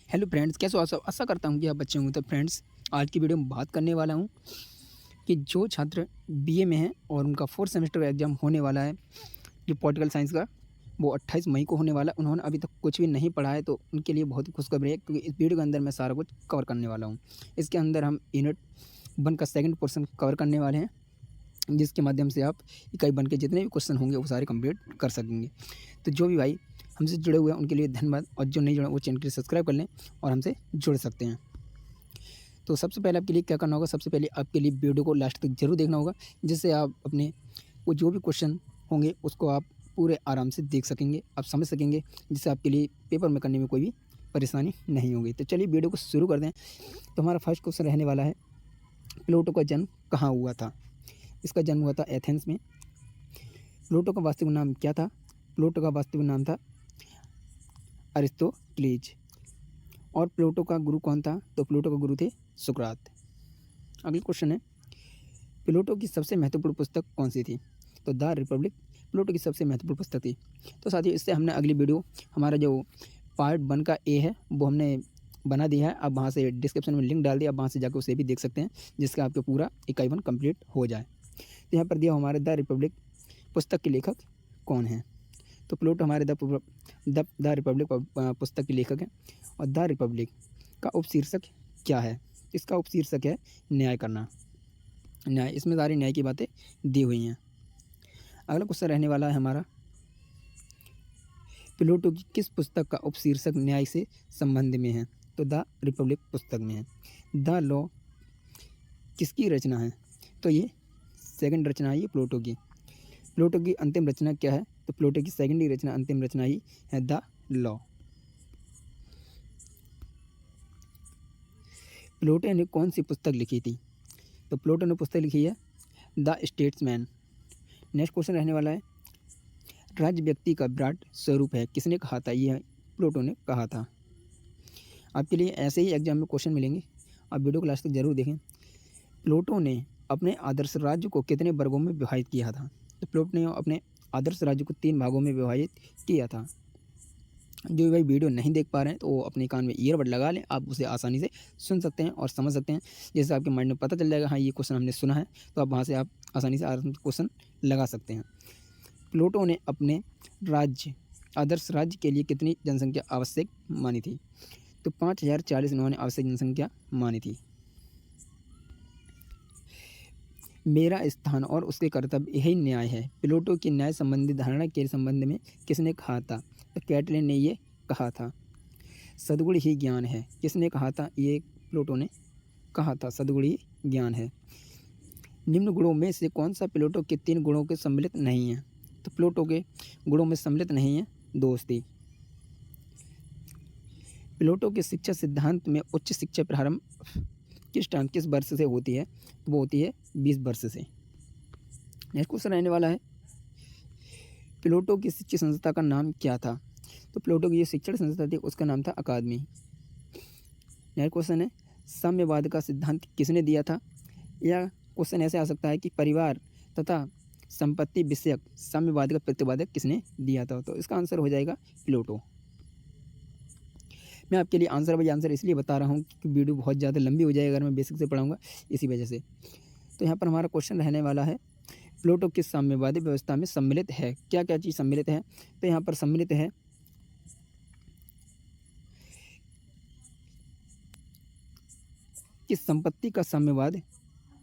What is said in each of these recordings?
Hello friends, कैसे हो आप सब? आशा करता हूँ कि आप अच्छे होंगे। तो फ्रेंड्स, आज की वीडियो में बात करने वाला हूँ कि जो छात्र बीए में हैं और उनका 4th सेमेस्टर का एग्ज़ाम होने वाला है, जो पॉलिटिकल साइंस का, वो 28 मई को होने वाला है। उन्होंने अभी तक कुछ भी नहीं पढ़ा है, तो उनके लिए बहुत ही खुशखबरी है, क्योंकि इस वीडियो के अंदर मैं सारा कुछ कवर करने वाला हूँ। इसके अंदर हम यूनिट 1 का सेकंड पोर्शन कवर करने वाले हैं, जिसके माध्यम से आप इकाई 1 के जितने भी क्वेश्चन होंगे, वो सारे कंप्लीट कर सकेंगे। तो जो भी भाई हमसे जुड़े हुए हैं, उनके लिए धन्यवाद, और जो नहीं जुड़े, वो चैनल को सब्सक्राइब कर लें और हमसे जुड़ सकते हैं। तो सबसे पहले आपके लिए क्या करना होगा, सबसे पहले आपके लिए वीडियो को लास्ट तक ज़रूर देखना होगा, जिससे आप अपने वो जो भी क्वेश्चन होंगे उसको आप पूरे आराम से देख सकेंगे, आप समझ सकेंगे, जिससे आपके लिए पेपर में करने में कोई भी परेशानी नहीं होगी। तो चलिए वीडियो को शुरू कर दें। तो हमारा फर्स्ट क्वेश्चन रहने वाला है, प्लूटो का जन्म कहाँ हुआ था? इसका जन्म हुआ था एथेंस में। प्लूटो का वास्तविक नाम क्या था? प्लूटो का वास्तविक नाम था अरिस्टोटलीज। और प्लूटो का गुरु कौन था? तो प्लूटो का गुरु थे सुकरात। अगला क्वेश्चन है, प्लूटो की सबसे महत्वपूर्ण पुस्तक कौन सी थी? तो द रिपब्लिक प्लूटो की सबसे महत्वपूर्ण पुस्तक थी। तो साथियों, इससे हमने अगली वीडियो, हमारा जो पार्ट 1 का ए है, वो हमने बना दिया है। अब वहाँ से डिस्क्रिप्शन में लिंक डाल दिया, आप वहाँ से जाकर उसे भी देख सकते हैं, जिसका आपका पूरा इकाई 1 कंप्लीट हो जाए। तो यहाँ पर दिया हमारे द रिपब्लिक पुस्तक के लेखक कौन है? तो प्लूटो हमारे द रिपब्लिक पुस्तक के लेखक हैं। और द रिपब्लिक का उपशीर्षक क्या है? इसका उपशीर्षक है न्याय करना। न्याय, इसमें सारी न्याय की बातें दी हुई हैं। अगला क्वेश्चन रहने वाला है हमारा, प्लूटो की किस पुस्तक का उपशीर्षक न्याय से संबंध में है? तो द रिपब्लिक पुस्तक में है। द लॉ किसकी रचना है? तो ये सेकंड रचना है, ये प्लूटो की। प्लूटो की अंतिम रचना क्या है? तो प्लूटो की सेकंड ही रचना, अंतिम रचना ही है द लॉ। प्लूटो ने कौन सी पुस्तक लिखी थी? तो प्लूटो ने पुस्तक लिखी है द स्टेट्समैन। नेक्स्ट क्वेश्चन रहने वाला है, राज्य व्यक्ति का विराट स्वरूप है, किसने कहा था? यह प्लूटो ने कहा था। आपके लिए ऐसे ही एग्जाम में क्वेश्चन मिलेंगे, आप वीडियो को लास्ट तक जरूर देखें। प्लूटो ने अपने आदर्श राज्य को कितने वर्गों में विभाजित किया था? तो प्लूटो ने अपने आदर्श राज्य को 3 भागों में विभाजित किया था। जो भाई वीडियो नहीं देख पा रहे हैं, तो वो अपने कान में ईयरबड लगा लें, आप उसे आसानी से सुन सकते हैं और समझ सकते हैं, जैसे आपके माइंड में पता चल जाएगा, हाँ ये क्वेश्चन हमने सुना है, तो आप वहाँ से आप आसानी से क्वेश्चन लगा सकते हैं। प्लूटो ने अपने राज्य, आदर्श राज्य के लिए कितनी जनसंख्या आवश्यक मानी थी? तो 5040 इन्होंने आवश्यक जनसंख्या मानी थी। मेरा स्थान और उसके कर्तव्य यही न्याय है, प्लूटो की न्याय संबंधी धारणा के संबंध में किसने कहा था? तो कैटलिन ने ये कहा था। सद्गुण ही ज्ञान है, किसने कहा था? ये प्लूटो ने कहा था, सद्गुण ही ज्ञान है। निम्न गुणों में से कौन सा प्लूटो के 3 गुणों के सम्मिलित नहीं है? तो प्लूटो के गुणों में सम्मिलित नहीं है दोस्ती। प्लूटो के शिक्षा सिद्धांत में उच्च शिक्षा प्रारंभ किस वर्ष से होती है? तो वो होती है 20 वर्ष से। नेक्स्ट क्वेश्चन रहने वाला है, प्लूटो की शिक्षण संस्था का नाम क्या था? तो प्लूटो की जो शिक्षण संस्था थी, उसका नाम था अकादमी। नेक्स्ट क्वेश्चन है, साम्यवाद का सिद्धांत किसने दिया था? या क्वेश्चन ऐसे आ सकता है कि परिवार तथा संपत्ति विषयक साम्यवाद का प्रतिपादक किसने दिया था? तो इसका आंसर हो जाएगा प्लूटो। मैं आपके लिए आंसर बाई आंसर इसलिए बता रहा हूँ कि वीडियो बहुत ज़्यादा लंबी हो जाएगी अगर मैं बेसिक से पढ़ाऊँगा, इसी वजह से। तो यहाँ पर हमारा क्वेश्चन रहने वाला है, प्लूटो किस साम्यवादी व्यवस्था में सम्मिलित है? क्या क्या चीज़ सम्मिलित है? तो यहाँ पर सम्मिलित है कि संपत्ति का साम्यवाद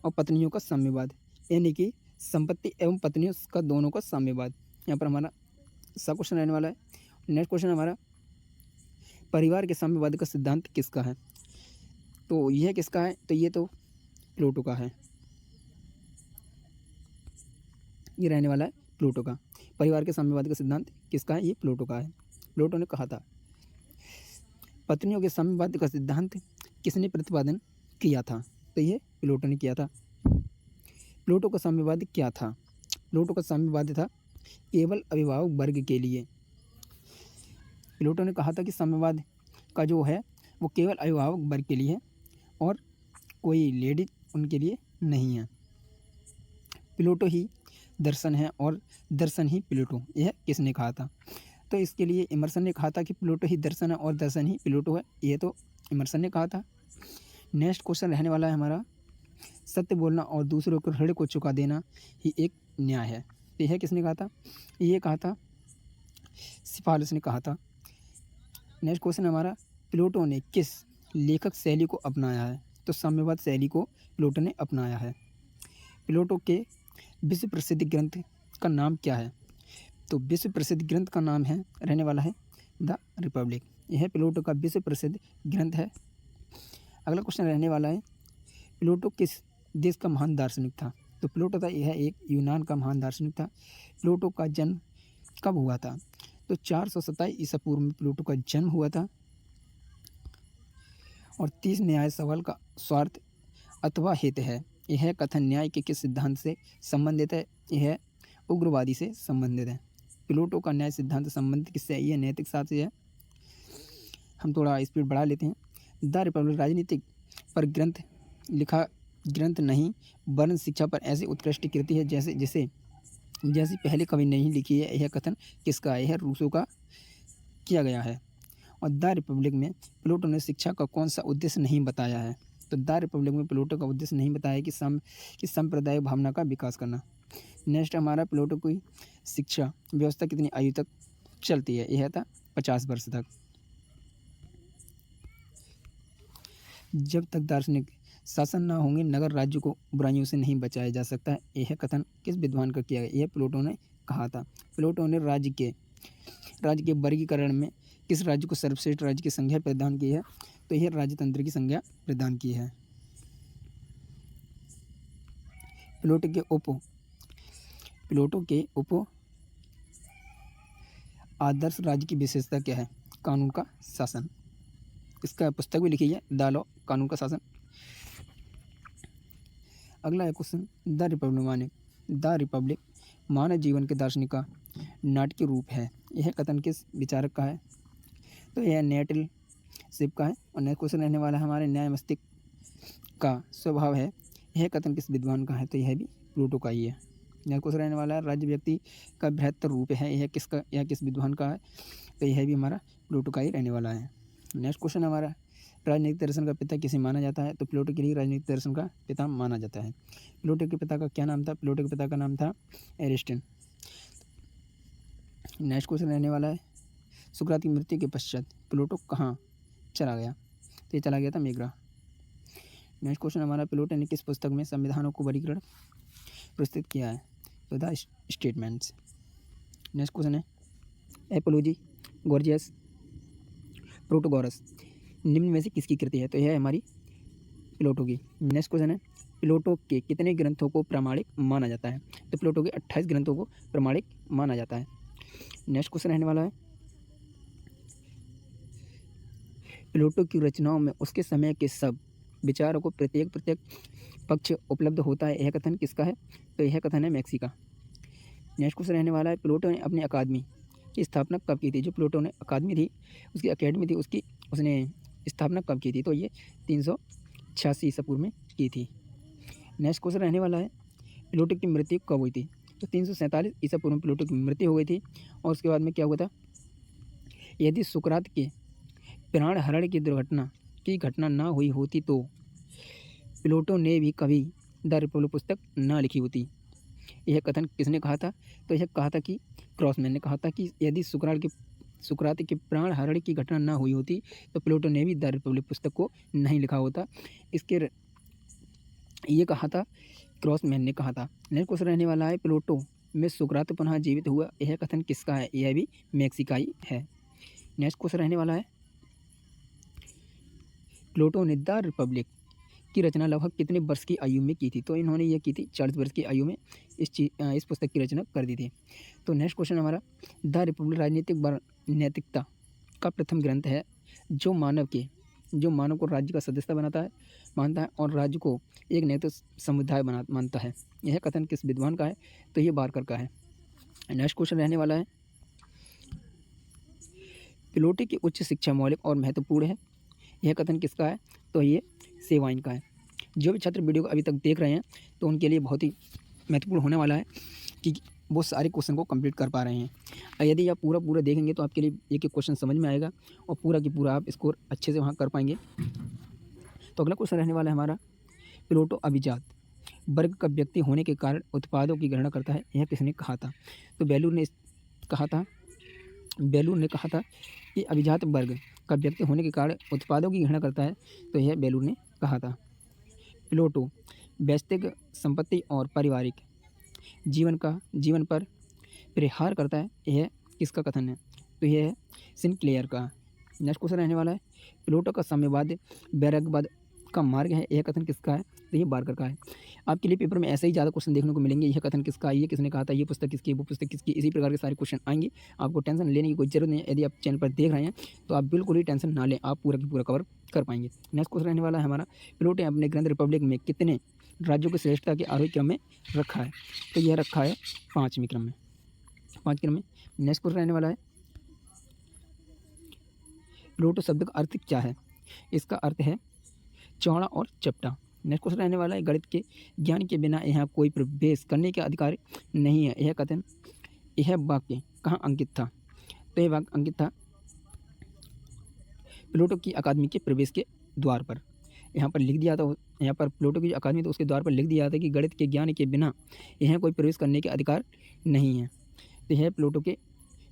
और पत्नियों का साम्यवाद, यानी कि संपत्ति एवं पत्नियों का दोनों का साम्यवाद। यहाँ पर हमारा सा क्वेश्चन रहने वाला है। नेक्स्ट क्वेश्चन हमारा, परिवार के साम्यवाद का सिद्धांत किसका है? तो यह किसका है? तो ये तो प्लूटो का है। ये रहने वाला है प्लूटो का। परिवार के साम्यवाद का सिद्धांत किसका है? ये प्लूटो का है, प्लूटो ने कहा था। पत्नियों के साम्यवाद का सिद्धांत किसने प्रतिपादन किया था? तो ये प्लूटो ने किया था। प्लूटो का साम्यवाद क्या था? प्लूटो का साम्यवाद था केवल अभिभावक वर्ग के लिए। प्लूटो ने कहा था कि साम्यवाद का जो है वो केवल अभिभावक वर्ग के लिए है और कोई लेडीज उनके लिए नहीं है। प्लूटो ही दर्शन है और दर्शन ही प्लूटो, यह किसने कहा था? तो इसके लिए इमर्सन ने कहा था कि प्लूटो ही दर्शन है और दर्शन ही प्लूटो है, ये तो इमर्सन ने कहा था। नेक्स्ट क्वेश्चन रहने वाला है हमारा, सत्य बोलना और दूसरों को ऋण को चुका देना ही एक न्याय है। तो यह किसने कहा था? ये कहा था सिफालिस ने कहा था। नेक्स्ट क्वेश्चन हमारा, प्लूटो ने किस लेखक शैली को अपनाया है? तो साम्यवाद शैली को प्लूटो ने अपनाया है। प्लूटो के विश्व प्रसिद्ध ग्रंथ का नाम क्या है? तो विश्व प्रसिद्ध ग्रंथ का नाम है रहने वाला है द रिपब्लिक। यह प्लूटो का विश्व प्रसिद्ध ग्रंथ है। अगला क्वेश्चन रहने वाला है, प्लूटो किस देश का महान दार्शनिक था? तो प्लूटो था यह एक यूनान का महान दार्शनिक था। प्लूटो का जन्म कब हुआ था? तो 427 ईसा पूर्व में प्लूटो का जन्म हुआ था। और 30 न्याय सवाल का स्वार्थ अथवा हित है। यह कथन न्याय के किस सिद्धांत से संबंधित है? यह उग्रवादी से संबंधित है। प्लूटो का न्याय सिद्धांत संबंधित किससे है? यह नैतिक शास्त्र से है। हम थोड़ा स्पीड बढ़ा लेते हैं। द रिपब्लिक राजनीतिक पर ग्रंथ लिखा ग्रंथ नहीं, वरन शिक्षा पर ऐसी उत्कृष्ट कृति है जैसी पहले कभी नहीं लिखी है। यह कथन किसका है? यह रूसो का किया गया है। और द रिपब्लिक में प्लूटो ने शिक्षा का कौन सा उद्देश्य नहीं बताया है? तो द रिपब्लिक में प्लूटो का उद्देश्य नहीं बताया कि सांप्रदायिक भावना का विकास करना। नेक्स्ट हमारा, प्लूटो की शिक्षा व्यवस्था कितनी आयु तक चलती है? यह था 50 वर्ष तक। जब तक दार्शनिक शासन न होंगे नगर राज्य को बुराइयों से नहीं बचाया जा सकता है। यह कथन किस विद्वान का किया गया? यह प्लूटो ने कहा था। प्लूटो ने राज्य के वर्गीकरण में किस राज्य को सर्वश्रेष्ठ राज्य की संज्ञा प्रदान की है? तो यह राजतंत्र की संज्ञा प्रदान की है। प्लूटो के उप आदर्श राज्य की विशेषता क्या है? कानून का शासन। इसका पुस्तक भी लिखी है, द लॉ, कानून का शासन। अगला है क्वेश्चन, द रिपब्लिक मानव जीवन के दार्शनिक का नाटकीय रूप है। यह कथन किस विचारक का है? तो यह नेटल शिप का है। और नेक्स्ट क्वेश्चन रहने वाला है हमारे, न्याय मस्तिष्क का स्वभाव है। यह कथन किस विद्वान का है? तो यह भी प्लूटो का ही है। नेक्स्ट क्वेश्चन रहने वाला है, राज्य व्यक्ति का बृहत्तर रूप है। यह किस विद्वान का है? तो यह भी हमारा प्लूटो का ही रहने वाला है। नेक्स्ट क्वेश्चन हमारा, राजनीतिक दर्शन का पिता किसे माना जाता है? तो प्लूटो के लिए राजनीतिक दर्शन का पिता माना जाता है। प्लूटो के पिता का क्या नाम था? प्लूटो के पिता का नाम था एरिस्टन। नेक्स्ट क्वेश्चन रहने वाला है, सुकरात की मृत्यु के पश्चात प्लूटो कहाँ चला गया? तो ये चला गया था मेग्रा। नेक्स्ट क्वेश्चन हमारा, प्लूटो ने किस पुस्तक में संविधानों को वर्गीकरण प्रस्तुत किया है? तो द स्टेटमेंट्स। नेक्स्ट क्वेश्चन है, एपोलॉजी गॉर्जियस प्रोटोगोरस निम्न में से किसकी कृति है? तो यह है हमारी प्लूटो की। नेक्स्ट क्वेश्चन है, प्लूटो के कितने ग्रंथों को प्रामाणिक माना जाता है? तो प्लूटो के 28 ग्रंथों को प्रामाणिक माना जाता है। नेक्स्ट क्वेश्चन रहने वाला है, प्लूटो की रचनाओं में उसके समय के सब विचारों को प्रत्येक पक्ष उपलब्ध होता है। यह कथन किसका है? तो यह कथन है मैक्सी का। नेक्स्ट क्वेश्चन रहने वाला है, प्लूटो ने अपनी अकादमी की स्थापना कब की थी? जो प्लूटो ने अकादमी थी, उसकी अकेडमी थी, उसने स्थापना कब की थी? तो ये 386 ईसा पूर्व में की थी। नेक्स्ट क्वेश्चन रहने वाला है, प्लूटो की मृत्यु कब हुई थी? तो 347 ईसा पूर्व में प्लूटो की मृत्यु हो गई थी। और उसके बाद में क्या हुआ था? यदि सुकरात के प्राण हरण की घटना ना हुई होती तो प्लूटो ने भी कभी द रिपब्लिक पुस्तक ना लिखी होती। यह कथन किसने कहा था? तो यह कहा था कि क्रॉसमैन ने कहा था कि यदि सुकरात के प्राण हरण की घटना ना हुई होती तो प्लूटो ने भी द रिपब्लिक पुस्तक को नहीं लिखा होता। ये कहा था क्रॉसमैन ने कहा था। नेक्स्ट क्वेश्चन रहने वाला है, प्लूटो में सुकरात पुनः जीवित हुआ। यह कथन किसका है? यह भी मैक्सिकाई है। नेक्स्ट क्वेश्चन रहने वाला है, प्लूटो ने द रिपब्लिक की रचना लगभग कितने वर्ष की आयु में की थी? तो इन्होंने ये की थी 40 वर्ष की आयु में इस पुस्तक की रचना कर दी थी। तो नेक्स्ट क्वेश्चन हमारा, द रिपब्लिक राजनीतिक नैतिकता का प्रथम ग्रंथ है जो मानव को राज्य का सदस्य मानता है और राज्य को एक नैतिक समुदाय मानता है। यह कथन किस विद्वान का है? तो ये बारकर का है। नेक्स्ट क्वेश्चन रहने वाला है, प्लूटो की उच्च शिक्षा मौलिक और महत्वपूर्ण है। यह कथन किसका है? तो ये सेवाइन का है। जो भी छात्र वीडियो को अभी तक देख रहे हैं तो उनके लिए बहुत ही महत्वपूर्ण होने वाला है कि वो सारे क्वेश्चन को कंप्लीट कर पा रहे हैं। यदि आप पूरा देखेंगे तो आपके लिए एक एक क्वेश्चन समझ में आएगा और पूरा की पूरा आप स्कोर अच्छे से वहाँ कर पाएंगे। तो अगला क्वेश्चन रहने वाला है हमारा, प्लूटो अभिजात वर्ग का व्यक्ति होने के कारण उत्पादों की गणना करता है, यह किसने कहा था? तो बेलूर ने कहा था कि अभिजात वर्ग का व्यक्ति होने के कारण उत्पादों की गणना करता है, तो यह बेलूर ने कहा था। प्लूटो व्यक्तिगत संपत्ति और पारिवारिक जीवन पर प्रहार करता है, यह किसका कथन है? तो यह है सिनक्लेयर का। नेक्स्ट क्वेश्चन रहने वाला है, प्लूटो का साम्यवाद वैराग्यवाद का मार्ग है, यह कथन किसका है? तो ये बार्कर का है। आपके लिए पेपर में ऐसे ही ज़्यादा क्वेश्चन देखने को मिलेंगे, यह कथन किसका है, ये किसने कहा था, ये पुस्तक किसकी है, वो पुस्तक किसकी, इसी प्रकार के सारे क्वेश्चन आएंगे। आपको टेंशन लेने की कोई जरूरत नहीं है। यदि आप चैनल पर देख रहे हैं तो आप बिल्कुल ही टेंशन ना लें, आप पूरा की पूरा कवर कर पाएंगे। नेक्स्ट क्वेश्चन रहने वाला है हमारा, प्लूटो ने अपने ग्रंथ रिपब्लिक में कितने राज्यों की श्रेष्ठता के आरोही क्रम में रखा है? तो यह रखा है 5वें क्रम में, 5 क्रम में। नेक्स्ट क्वेश्चन रहने वाला है, प्लूटो शब्द का अर्थ क्या है? इसका अर्थ है चौड़ा और चपटा। नेक्स्ट क्वेश्चन रहने वाला है, गणित के ज्ञान के बिना यहाँ कोई प्रवेश करने का अधिकार नहीं है, यह वाक्य कहाँ अंकित था? तो यह वाक्य अंकित था प्लूटो की अकादमी के प्रवेश के द्वार पर। यहाँ पर लिख दिया था, यहाँ पर प्लूटो की अकादमी तो उसके द्वार पर लिख दिया था कि गणित के ज्ञान के बिना यहाँ कोई प्रवेश करने के अधिकार नहीं है। तो यह प्लूटो के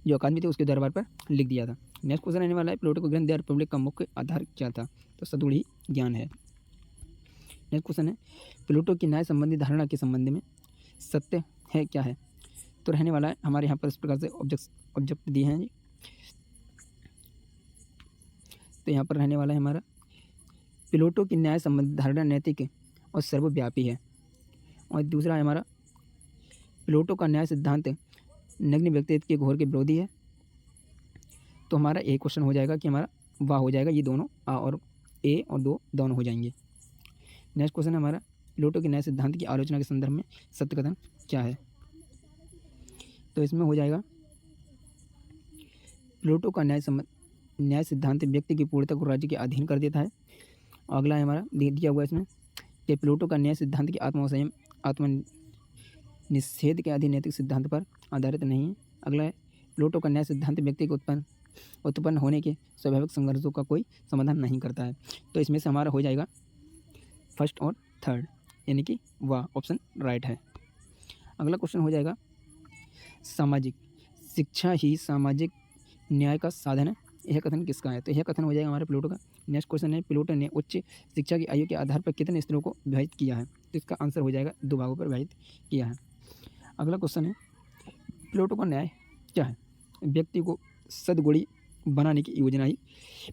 जो अकादमी थी उसके दरबार पर लिख दिया था। नेक्स्ट क्वेश्चन रहने वाला है, प्लूटो के ग्रंथ द रिपब्लिक का मुख्य आधार क्या था? तो सदुड़ी ज्ञान है। नेक्स्ट क्वेश्चन है, प्लूटो की न्याय संबंधी धारणा के संबंध में सत्य है क्या है? तो रहने वाला है हमारे यहाँ पर इस प्रकार से ऑब्जेक्ट दिए हैं जी। तो यहाँ पर रहने वाला है हमारा, प्लूटो की न्याय संबंधी धारणा नैतिक और सर्वव्यापी है। और दूसरा है हमारा, प्लूटो का न्याय सिद्धांत नग्न व्यक्तित्व के घोर के विरोधी है। तो हमारा एक क्वेश्चन हो जाएगा कि हमारा वाह हो जाएगा, ये दोनों आ और ए और दो दोनों हो जाएंगे। नेक्स्ट क्वेश्चन है हमारा, प्लूटो के न्याय सिद्धांत की आलोचना के संदर्भ में सत्य कथन क्या है? तो इसमें हो जाएगा, प्लूटो का न्याय सिद्धांत व्यक्ति की पूर्णता को राज्य के अधीन कर देता है। अगला है हमारा दिया हुआ इसमें कि प्लूटो का न्याय सिद्धांत की आत्म निषेध के अधीन नैतिक सिद्धांत पर आधारित नहीं है। अगला है, प्लूटो का न्याय सिद्धांत व्यक्ति के उत्पन्न होने के स्वाभाविक संघर्षों का कोई समाधान नहीं करता है। तो इसमें से हमारा हो जाएगा फर्स्ट और थर्ड, यानी कि वाह ऑप्शन राइट है। अगला क्वेश्चन हो जाएगा, सामाजिक शिक्षा ही सामाजिक न्याय का साधन है, यह कथन किसका है? तो यह कथन हो जाएगा हमारे प्लूटो का। नेक्स्ट क्वेश्चन है, प्लूटो ने उच्च शिक्षा की आयु के आधार पर कितने स्तरों को विभाजित किया है? तो इसका आंसर हो जाएगा 2 भागों पर विभाजित किया है। अगला क्वेश्चन है, प्लूटो का न्याय क्या है? व्यक्ति को सद्गुणी बनाने की योजना ही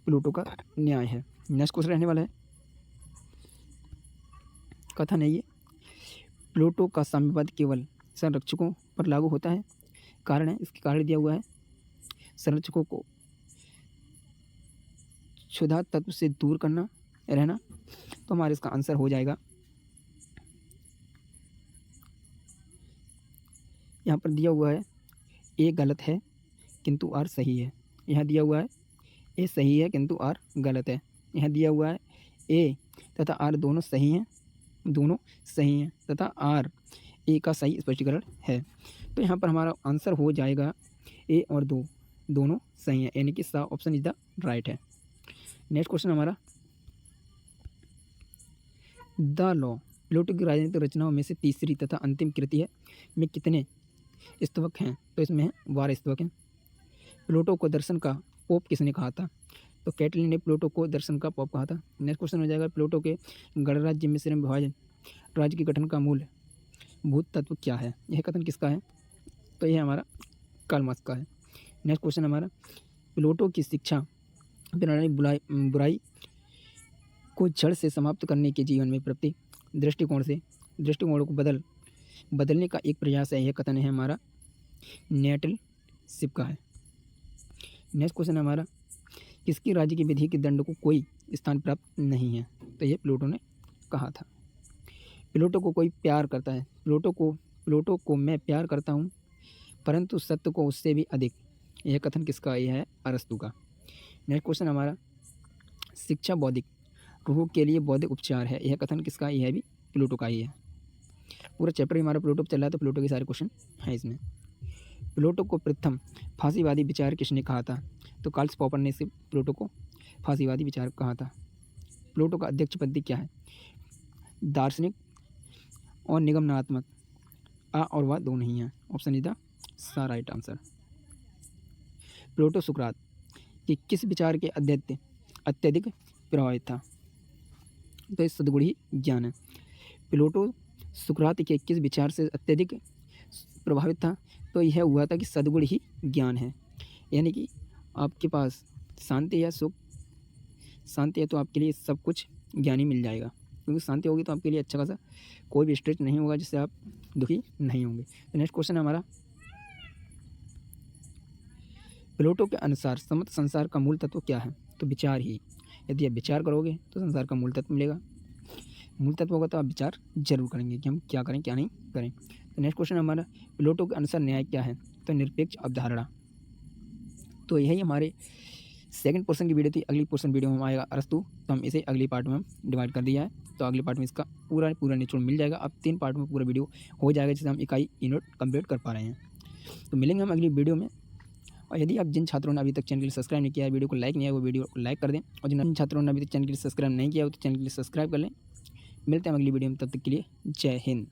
प्लूटो का न्याय है। नेक्स्ट क्वेश्चन रहने वाला है, कथन है ये, प्लूटो का साम्यवाद केवल संरक्षकों पर लागू होता है, कारण है, इसके कारण दिया हुआ है, संरक्षकों को क्षुधा तत्व से दूर रहना। तो हमारे इसका आंसर हो जाएगा, यहाँ पर दिया हुआ है ए गलत है किंतु आर सही है। यहाँ दिया हुआ है ए सही है किंतु आर गलत है। यहाँ दिया हुआ है ए तथा आर दोनों सही हैं तथा आर ए का सही स्पष्टीकरण है। तो यहाँ पर हमारा आंसर हो जाएगा ए और दो दोनों सही हैं, यानी कि सा ऑप्शन इज द राइट है। नेक्स्ट क्वेश्चन हमारा, द लॉ प्लूटो की राजनीतिक रचनाओं में से तीसरी तथा अंतिम कृति है में कितने स्तवक हैं? तो इसमें है 12 स्तवक हैं। प्लूटो को दर्शन का पोप किसने कहा था? तो कैटलिन ने प्लूटो को दर्शन का पोप कहा था। नेक्स्ट क्वेश्चन हो जाएगा, प्लूटो के गणराज्य में श्रम विभाजन राज्य के गठन का मूल भूत तत्व क्या है? यह कथन किसका है? तो यह हमारा कार्ल मार्क्स का है। नेक्स्ट क्वेश्चन हमारा, प्लूटो की शिक्षा प्रणाली बुराई को जड़ से समाप्त करने के जीवन में प्रति दृष्टिकोण को बदलने का एक प्रयास है, यह कथन है हमारा नेटलशिप का है। नेक्स्ट क्वेश्चन हमारा, किसकी राज्य की विधि के दंड को कोई स्थान प्राप्त नहीं है? तो यह प्लूटो ने कहा था। प्लूटो को कोई प्यार करता है, प्लूटो को मैं प्यार करता हूँ परंतु सत्य को उससे भी अधिक, यह कथन किसका? यह है अरस्तु का। नेक्स्ट क्वेश्चन हमारा, शिक्षा बौद्धिक रूह के लिए बौद्धिक उपचार है, यह कथन किसका? यह भी प्लूटो का ही है। पूरा चैप्टर ही हमारा प्लूटो पे चल रहा है, तो प्लूटो के सारे क्वेश्चन हैं इसमें। प्लूटो को प्रथम फांसीवादी विचार किसने कहा था? तो कार्ल पॉपर ने इसे प्लूटो को फांसीवादी विचार कहा था। प्लूटो का अध्यक्ष पद्धति क्या है? दार्शनिक और निगमनात्मक। आ और वह दो नहीं है। Option is the right answer. Pluto सुकरात कि किस विचार के अत्यधिक प्रभावित था? तो इस सद्गुण ही ज्ञान है। प्लूटो सुकरात के किस विचार से अत्यधिक प्रभावित था? तो यह हुआ था कि सद्गुण ही ज्ञान है, यानी कि आपके पास शांति या सुख, शांति है तो आपके लिए सब कुछ ज्ञान ही मिल जाएगा, क्योंकि शांति होगी तो आपके लिए अच्छा खासा कोई भी स्ट्रेस नहीं होगा जिससे आप दुखी नहीं होंगे। तो नेक्स्ट क्वेश्चन है हमारा, प्लूटो के अनुसार समस्त संसार का मूल तत्व क्या है? तो विचार ही। यदि आप विचार करोगे तो संसार का मूल तत्व मिलेगा। मूल तत्व होगा तो आप विचार जरूर करेंगे कि हम क्या करें क्या नहीं करें। तो नेक्स्ट क्वेश्चन हमारा, प्लूटो के अनुसार न्याय क्या है? तो निरपेक्ष अवधारणा। तो यही हमारे सेकंड पोर्शन की वीडियो थी। अगली पोर्शन वीडियो में आएगा अरस्तु, तो हम इसे अगली पार्ट में हम डिवाइड कर दिया है, तो अगले पार्ट में इसका पूरा निचोड़ मिल जाएगा। अब 3 पार्ट में पूरा वीडियो हो जाएगा, जिससे हम इकाई यूनिट कंप्लीट कर पा रहे हैं। तो मिलेंगे हम अगली वीडियो में। और यदि आप जिन छात्रों ने अभी तक चैनल के लिए सब्सक्राइब नहीं किया है, वीडियो को लाइक नहीं है, वो वीडियो को लाइक कर दें। और जिन छात्रों ने अभी तक चैनल के लिए सब्सक्राइब नहीं किया हो तो चैनल के लिए सब्सक्राइब कर लें। मिलते हैं अगली वीडियो में, तब तक के लिए जय हिंद।